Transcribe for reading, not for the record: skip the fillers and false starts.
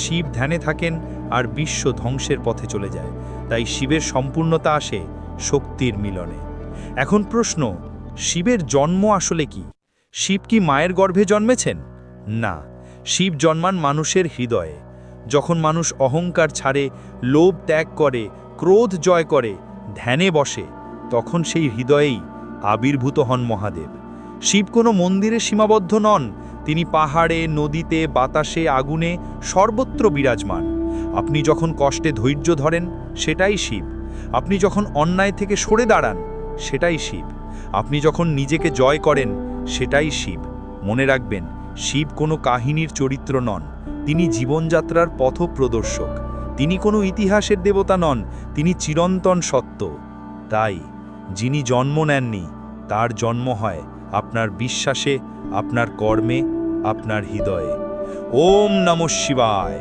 শিব ধ্যানে থাকেন আর বিশ্ব ধ্বংসের পথে চলে যায়। তাই শিবের সম্পূর্ণতা আসে শক্তির মিলনে। এখন প্রশ্ন, শিবের জন্ম আসলে কি? শিব কি মায়ের গর্ভে জন্মেছেন? না, শিব জন্মান মানুষের হৃদয়ে। যখন মানুষ অহংকার ছাড়ে, লোভ ত্যাগ করে, ক্রোধ জয় করে, ধ্যানে বসে, তখন সেই হৃদয়েই আবির্ভূত হন মহাদেব। শিব কোনো মন্দিরে সীমাবদ্ধ নন, তিনি পাহাড়ে, নদীতে, বাতাসে, আগুনে সর্বত্র বিরাজমান। আপনি যখন কষ্টে ধৈর্য ধরেন, সেটাই শিব। আপনি যখন অন্যায় থেকে সরে দাঁড়ান, সেটাই শিব। আপনি যখন নিজেকে জয় করেন, সেটাই শিব। মনে রাখবেন, শিব কোনো কাহিনীর চরিত্র নন, তিনি জীবনযাত্রার পথপ্রদর্শক। তিনি কোনো ইতিহাসের দেবতা নন, তিনি চিরন্তন সত্য। তাই যিনি জন্ম নেননি, তার জন্ম হয় আপনার বিশ্বাসে, আপনার কর্মে, আপনার হৃদয়ে। ওম নমঃ শিবায়।